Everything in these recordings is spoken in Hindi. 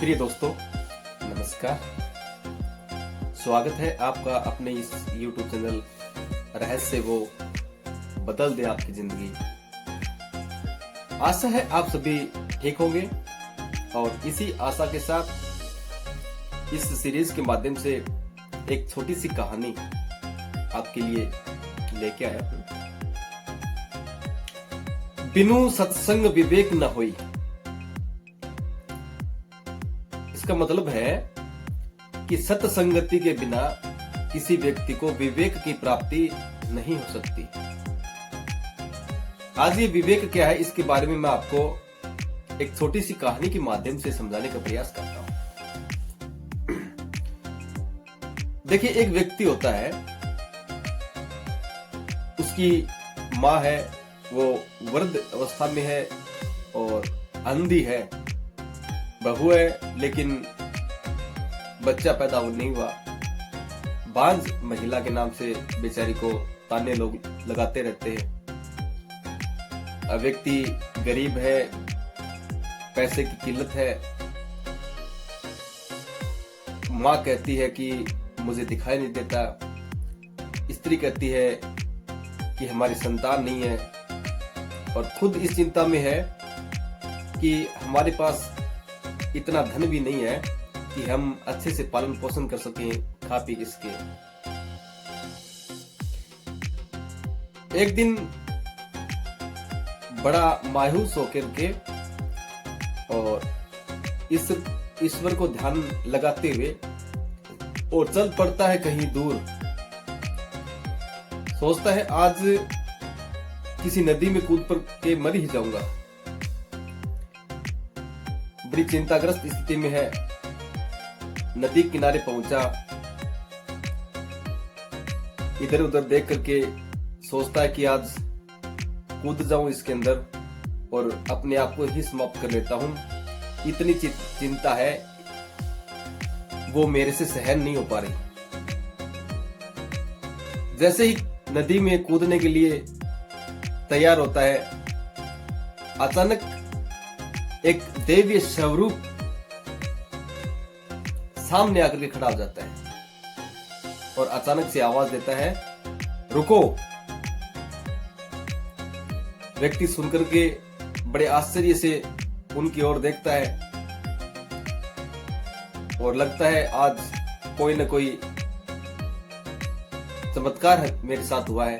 प्रिय दोस्तों, नमस्कार। स्वागत है आपका अपने इस YouTube चैनल रहस्य वो बदल दे आपकी जिंदगी। आशा है आप सभी ठीक होंगे और इसी आशा के साथ इस सीरीज के माध्यम से एक छोटी सी कहानी आपके लिए लेके आया हूं। बिनु सत्संग विवेक न होई। इसका मतलब है कि सत्संगति के बिना किसी व्यक्ति को विवेक की प्राप्ति नहीं हो सकती। आज ये विवेक क्या है, इसके बारे में मैं आपको एक छोटी सी कहानी के माध्यम से समझाने का प्रयास करता हूं। देखिए, एक व्यक्ति होता है, उसकी माँ है, वो वृद्ध अवस्था में है और अंधी है, बहू है लेकिन बच्चा पैदा नहीं हुआ। बांझ महिला के नाम से बेचारी को ताने लोग लगाते रहते हैं। व्यक्ति गरीब है, पैसे की किल्लत है। माँ कहती है कि मुझे दिखाई नहीं देता, स्त्री कहती है कि हमारी संतान नहीं है और खुद इस चिंता में है कि हमारे पास इतना धन भी नहीं है कि हम अच्छे से पालन पोषण कर सकें, खा पी इसके। एक दिन बड़ा मायूस होकर के और इस ईश्वर को ध्यान लगाते हुए और चल पड़ता है कहीं दूर। सोचता है आज किसी नदी में कूद पर के मर ही जाऊंगा। बड़ी चिंताग्रस्त स्थिति में है। नदी किनारे पहुंचा, इधर उधर देख करके सोचता है कि आज कूद जाऊं इसके अंदर और अपने आप को ही समाप्त कर लेता हूं। इतनी चिंता है, वो मेरे से सहन नहीं हो पा रही। जैसे ही नदी में कूदने के लिए तैयार होता है, अचानक एक दैवीय स्वरूप सामने आकर के खड़ा हो जाता है और अचानक से आवाज देता है, रुको। व्यक्ति सुनकर के बड़े आश्चर्य से उनकी ओर देखता है और लगता है आज कोई न कोई चमत्कार मेरे साथ हुआ है।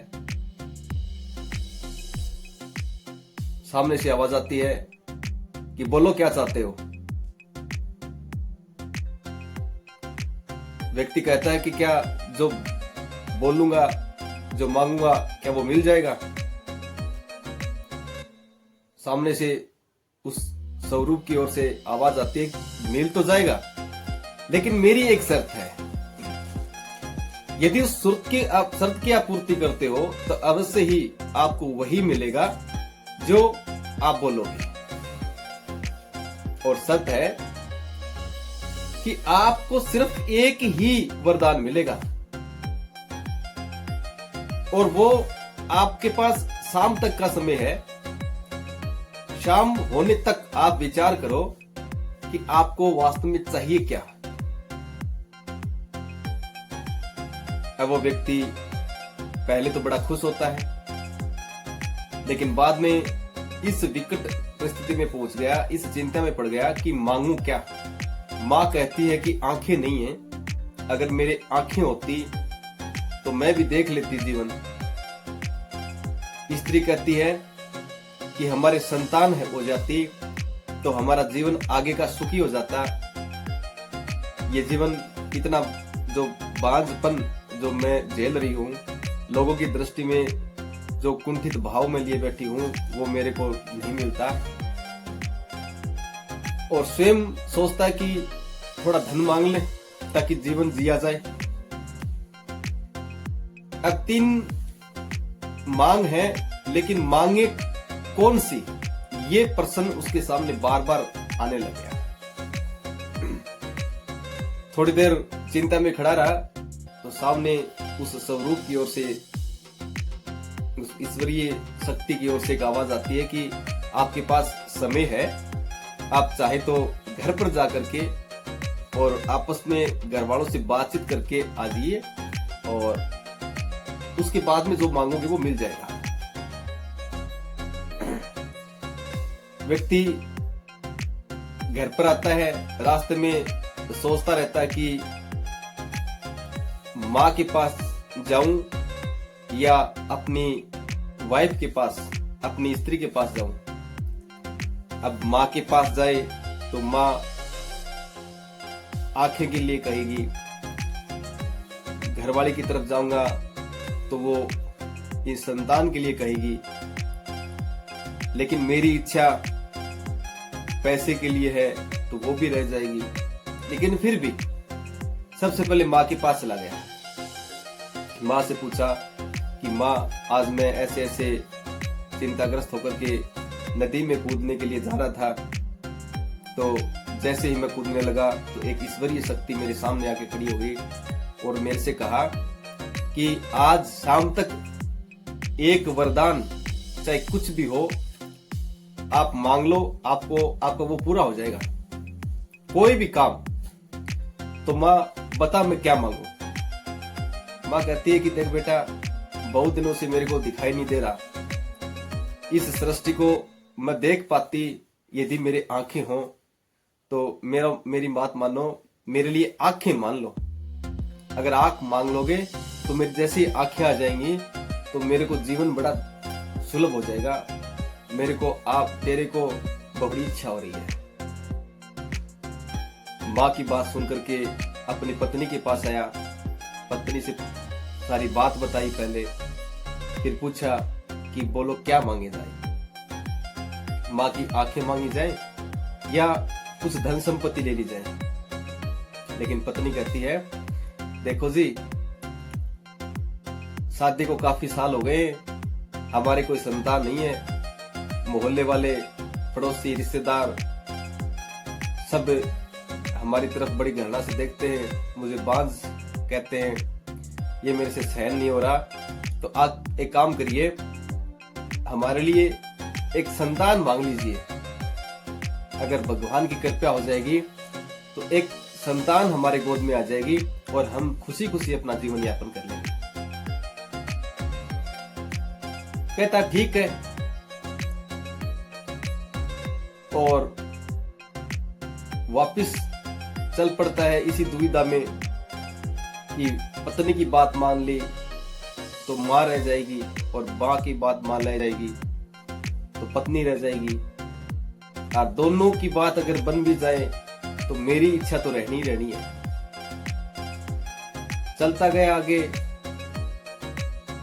सामने से आवाज आती है कि बोलो क्या चाहते हो। व्यक्ति कहता है कि क्या जो बोलूंगा, जो मांगूंगा, क्या वो मिल जाएगा। सामने से उस स्वरूप की ओर से आवाज आती है, मिल तो जाएगा, लेकिन मेरी एक शर्त है। यदि उस शर्त की आपूर्ति करते हो तो अवश्य ही आपको वही मिलेगा जो आप बोलोगे। और शर्त है कि आपको सिर्फ एक ही वरदान मिलेगा और वो आपके पास शाम तक का समय है। शाम होने तक आप विचार करो कि आपको वास्तव में चाहिए क्या। अब वो व्यक्ति पहले तो बड़ा खुश होता है, लेकिन बाद में इस विकट परिस्थिति में पहुंच गया, इस चिंता में पड़ गया कि मांगू क्या। माँ कहती है कि आंखें नहीं है, अगर मेरे आंखें होती तो मैं भी देख लेती जीवन। स्त्री कहती है कि हमारे संतान है हो जाती तो हमारा जीवन आगे का सुखी हो जाता। ये जीवन इतना जो बांझपन जो मैं झेल रही हूँ, लोगों की दृष्टि में जो कुंठित भाव में लिए बैठी हूँ, वो मेरे को नहीं मिलता। और स्वयं सोचता है कि थोड़ा धन मांग ले ताकि जीवन जिया जाए। अब 3 मांग है, लेकिन मांगे कौन सी, ये प्रश्न उसके सामने बार बार आने लग गया। थोड़ी देर चिंता में खड़ा रहा तो सामने उस स्वरूप की ओर से, उस ईश्वरीय शक्ति की ओर से एक आवाज आती है कि आपके पास समय है, आप चाहे तो घर पर जाकर के और आपस में घर वालों से बातचीत करके आ जाइए और उसके बाद में जो मांगोगे वो मिल जाएगा। व्यक्ति घर पर आता है, रास्ते में सोचता रहता है कि माँ के पास जाऊं या अपनी वाइफ के पास, अपनी स्त्री के पास जाऊं। अब माँ के पास जाए तो माँ आंखें के लिए कहेगी, घरवाले की तरफ जाऊंगा तो वो इस संतान के लिए कहेगी, लेकिन मेरी इच्छा पैसे के लिए है तो वो भी रह जाएगी। लेकिन फिर भी सबसे पहले माँ के पास चला गया। माँ से पूछा कि माँ, आज मैं ऐसे ऐसे चिंताग्रस्त होकर के नदी में कूदने के लिए जा रहा था, तो जैसे ही मैं कूदने लगा तो एक ईश्वरीय शक्ति मेरे सामने आके खड़ी हो गई और मेरे से कहा कि आज शाम तक एक वरदान, चाहे कुछ भी हो, आप मांग लो, आपका वो पूरा हो जाएगा, कोई भी काम। तो माँ बता मैं क्या मांगू। माँ कहती है कि देख बेटा, बहुत दिनों से मेरे को दिखाई नहीं दे रहा, इस सृष्टि को मैं देख पाती यदि मेरे आंखें हों तो मेरी बात मानो, मेरे लिए आंखें मान लो। अगर आंख मांग लोगे तो मेरी जैसी आंखें आ जाएंगी तो मेरे को जीवन बड़ा सुलभ हो जाएगा। तेरे को बड़ी इच्छा हो रही है। माँ की बात सुनकर के अपनी पत्नी के पास आया, पत्नी से सारी बात बताई पहले, फिर पूछा कि बोलो क्या मांगे जाए, माँ की आंखें मांगी जाए या कुछ धन संपत्ति ले ली जाए। लेकिन पत्नी कहती है, देखो जी, शादी को काफी साल हो गए, हमारे कोई संतान नहीं है, मोहल्ले वाले, पड़ोसी, रिश्तेदार सब हमारी तरफ बड़ी घृणा से देखते हैं, मुझे बांझ कहते हैं, ये मेरे से सहन नहीं हो रहा। तो आप एक काम करिए, हमारे लिए एक संतान मांग लीजिए। अगर भगवान की कृपा हो जाएगी तो एक संतान हमारे गोद में आ जाएगी और हम खुशी खुशी अपना जीवन यापन कर लेंगे। कहता ठीक है, और वापिस चल पड़ता है इसी दुविधा में कि पत्नी की बात मान ली तो मां रह जाएगी और मां की बात मान ले जाएगी तो पत्नी रह जाएगी, और दोनों की बात अगर बन भी जाए तो मेरी इच्छा तो रहनी ही रहनी है। चलता गया आगे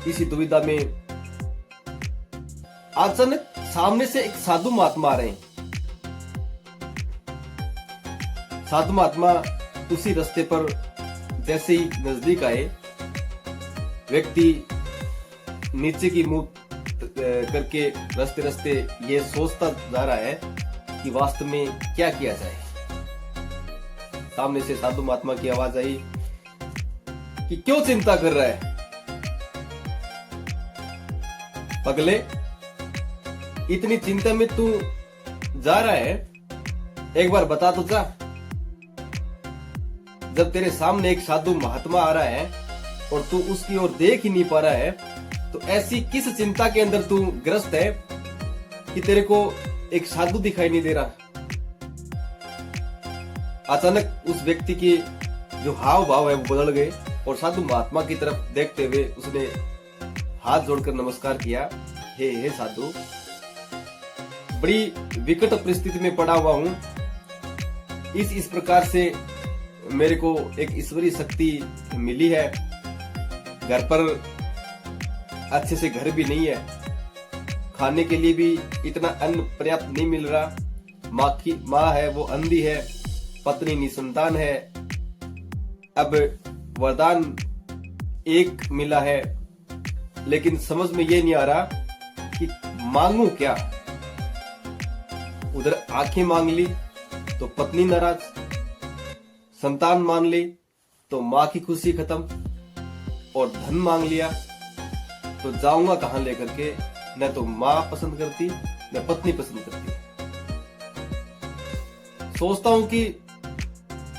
इसी दुविधा में। अचानक सामने से एक साधु महात्मा आ रहे हैं। साधु महात्मा उसी रास्ते पर जैसे ही नजदीक आए, व्यक्ति नीचे की मुंह करके रास्ते रास्ते ये सोचता जा रहा है कि वास्तव में क्या किया जाए। सामने से साधु महात्मा की आवाज आई कि क्यों चिंता कर रहा है पगले, इतनी चिंता में तू जा रहा है, एक बार बता तो जा। जब तेरे सामने एक साधु महात्मा आ रहा है और तू उसकी ओर देख ही नहीं पा रहा है, तो ऐसी किस चिंता के अंदर तू ग्रस्त है कि तेरे को एक साधु दिखाई नहीं दे रहा। अचानक उस व्यक्ति के जो हाव भाव है वो बदल गए और साधु महात्मा की तरफ देखते हुए उसने हाथ जोड़कर नमस्कार किया। हे साधु, बड़ी विकट परिस्थिति में पड़ा हुआ हूं, इस प्रकार से मेरे को एक ईश्वरीय शक्ति मिली है, घर पर अच्छे से घर भी नहीं है, खाने के लिए भी इतना अन्न पर्याप्त नहीं मिल रहा, माँ है वो अंधी है, पत्नी निसंतान है, अब वरदान एक मिला है, लेकिन समझ में ये नहीं आ रहा कि मांगू क्या। उधर आंखें मांग ली तो पत्नी नाराज, संतान मान ली तो माँ की खुशी खत्म, और धन मांग लिया तो जाऊंगा कहां लेकर के, न तो माँ पसंद करती न पत्नी पसंद करती। सोचता हूं कि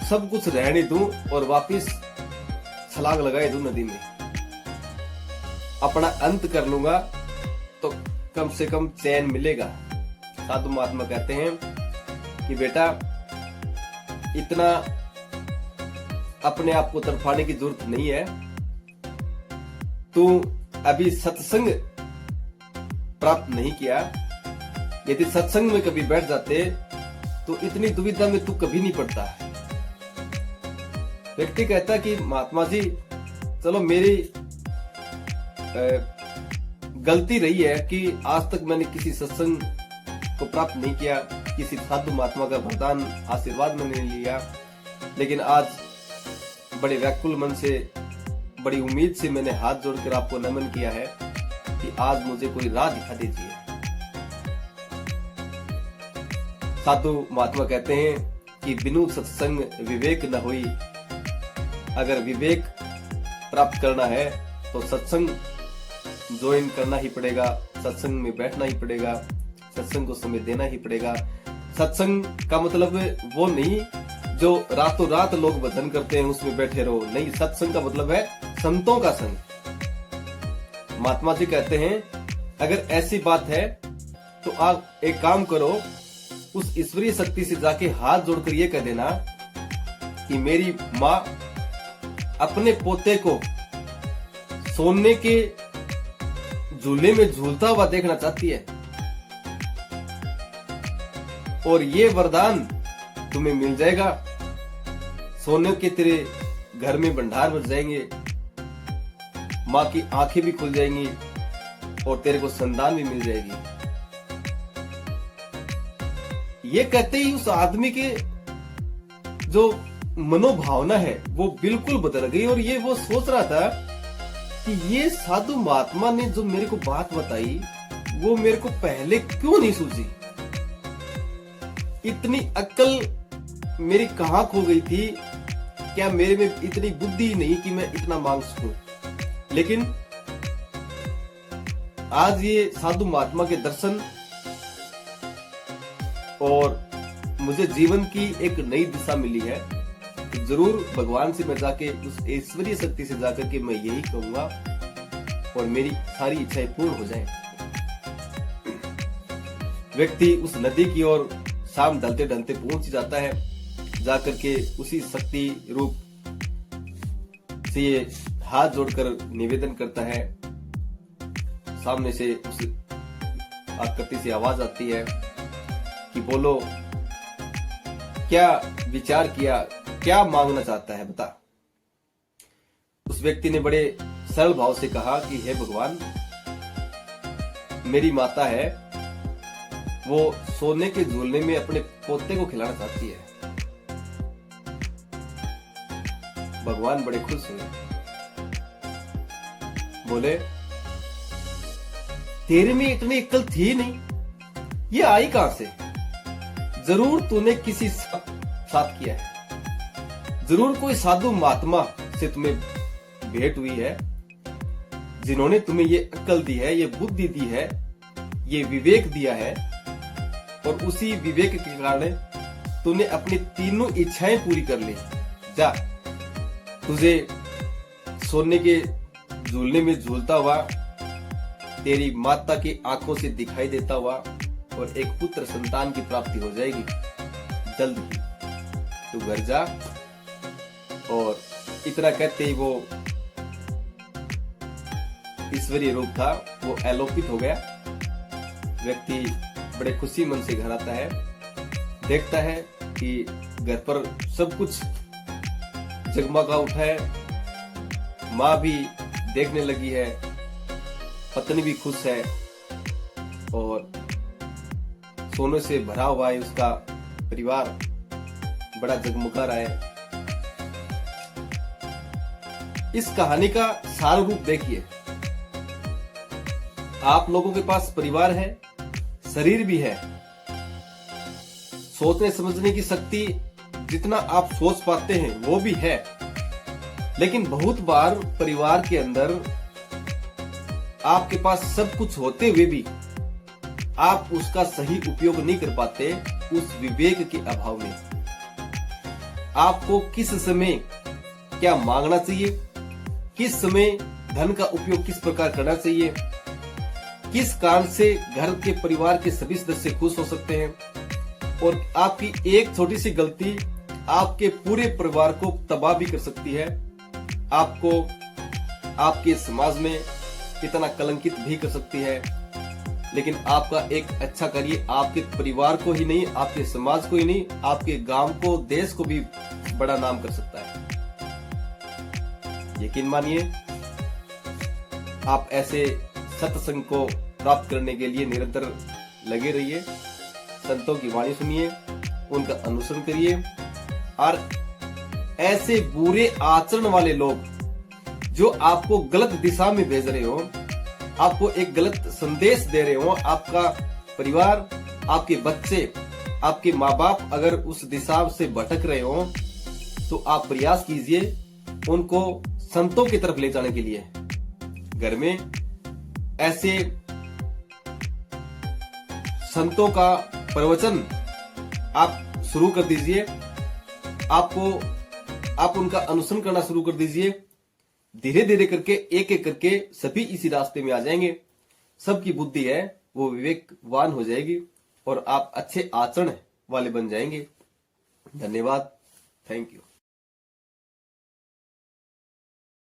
सब कुछ रहने दूं और वापिस छलांग लगाए दूं नदी में, अपना अंत कर लूंगा तो कम से कम चैन मिलेगा। साधु महात्मा कहते हैं कि बेटा, इतना अपने आप को तरफाने की जरूरत नहीं है। तू अभी सत्संग प्राप्त नहीं किया। यदि सत्संग में कभी बैठ जाते तो इतनी दुविधा में तू कभी नहीं पड़ता। व्यक्ति कहता कि महात्मा जी, चलो मेरी गलती रही है कि आज तक मैंने किसी सत्संग को प्राप्त नहीं किया, किसी साधु महात्मा का वरदान आशीर्वाद मैंने नहीं लिया, लेकिन आज बड़े व्याकुल मन से, बड़ी उम्मीद से मैंने हाथ जोड़कर आपको नमन किया है कि आज मुझे कोई राह दिखा दीजिए। साधु महात्मा कहते हैं कि बिनु सत्संग विवेक न होई। अगर विवेक प्राप्त करना है तो सत्संग ज्वाइन करना ही पड़ेगा, सत्संग में बैठना ही पड़ेगा, सत्संग को समय देना ही पड़ेगा। सत्संग का मतलब वो नहीं जो रातों रात लोग भजन करते हैं उसमें बैठे रहो, नहीं। सत्संग का मतलब है संतों का संग। महात्मा जी कहते हैं अगर ऐसी बात है तो आप एक काम करो, उस ईश्वरीय शक्ति से जाके हाथ जोड़कर ये कह देना कि मेरी माँ अपने पोते को सोने के झूले में झूलता हुआ देखना चाहती है और ये वरदान तुम्हें मिल जाएगा। सोने के तेरे घर में भंडार भर जाएंगे, माँ की आंखें भी खुल जाएंगी और तेरे को संतान भी मिल जाएगी। ये कहते ही उस आदमी के जो मनोभावना है वो बिल्कुल बदल गई और ये वो सोच रहा था कि ये साधु महात्मा ने जो मेरे को बात बताई वो मेरे को पहले क्यों नहीं सूझी। इतनी अक्ल मेरी कहां खो गई थी, क्या मेरे में इतनी बुद्धि नहीं कि मैं इतना मांग सकूं। लेकिन आज ये साधु महात्मा के दर्शन और मुझे जीवन की एक नई दिशा मिली है। जरूर भगवान से मैं जाके उस ईश्वरीय शक्ति से जाकर के मैं यही कहूंगा और मेरी सारी इच्छाएं पूर्ण हो जाएं। व्यक्ति उस नदी की ओर शाम ढलते ढलते पहुंच जाता है, जाकर के उसी शक्ति रूप से ये हाथ जोड़कर निवेदन करता है। सामने से उस आकृति से आवाज आती है कि बोलो, क्या विचार किया, क्या मांगना चाहता है बता। उस व्यक्ति ने बड़े सरल भाव से कहा कि हे भगवान, मेरी माता है, वो सोने के झूलने में अपने पोते को खिलाना चाहती है। भगवान बड़े खुश हुए, बोले तेरे में इतनी अक्ल थी नहीं, ये आई कहां से? जरूर तूने किसी साथ किया है, जरूर कोई साधु महात्मा से तुम्हें भेंट हुई है जिन्होंने तुम्हें ये अक्ल दी है, ये बुद्धि दी है, ये विवेक दिया है और उसी विवेक के कारण तूने अपनी तीनों इच्छाएं पूरी कर ली। जा, तुझे सोने के झूलने में झूलता हुआ, तेरी माता की आंखों से दिखाई देता हुआ और एक पुत्र संतान की प्राप्ति हो जाएगी जल्द ही। तू घर जा। और इतना कहते ही वो ईश्वरीय रूप था वो एलोपित हो गया। व्यक्ति बड़े खुशी मन से घर आता है, देखता है कि घर पर सब कुछ जगमगा उठा है, माँ भी देखने लगी है, पत्नी भी खुश है और सोने से भरा हुआ है उसका परिवार, बड़ा जगमगा रहा है। इस कहानी का सार रूप देखिए। आप लोगों के पास परिवार है, शरीर भी है, सोचने समझने की शक्ति जितना आप सोच पाते हैं वो भी है, लेकिन बहुत बार परिवार के अंदर आपके पास सब कुछ होते हुए भी आप उसका सही उपयोग नहीं कर पाते उस विवेक के अभाव में। आपको किस समय क्या मांगना चाहिए, किस समय धन का उपयोग किस प्रकार करना चाहिए, किस कारण से घर के परिवार के सभी सदस्य खुश हो सकते हैं, और आपकी एक छोटी सी गलती आपके पूरे परिवार को तबाह भी कर सकती है, आपको आपके समाज में इतना कलंकित भी कर सकती है। लेकिन आपका एक अच्छा कार्य आपके परिवार को ही नहीं, आपके समाज को ही नहीं, आपके गांव को, देश को भी बड़ा नाम कर सकता है। यकीन मानिए, आप ऐसे सत्संग को प्राप्त करने के लिए निरंतर लगे रहिए, संतों की वाणी सुनिए, उनका अनुसरण करिए, और ऐसे बुरे आचरण वाले लोग जो आपको गलत दिशा में भेज रहे हो, आपको एक गलत संदेश दे रहे हो, आपका परिवार, आपके बच्चे, आपके माँ बाप अगर उस दिशा से भटक रहे हो, तो आप प्रयास कीजिए उनको संतों की तरफ ले जाने के लिए। घर में ऐसे संतों का प्रवचन आप शुरू कर दीजिए, आप उनका अनुसरण करना शुरू कर दीजिए। धीरे धीरे करके, एक एक करके सभी इसी रास्ते में आ जाएंगे। सबकी बुद्धि है वो विवेकवान हो जाएगी और आप अच्छे आचरण वाले बन जाएंगे। धन्यवाद। Thank you.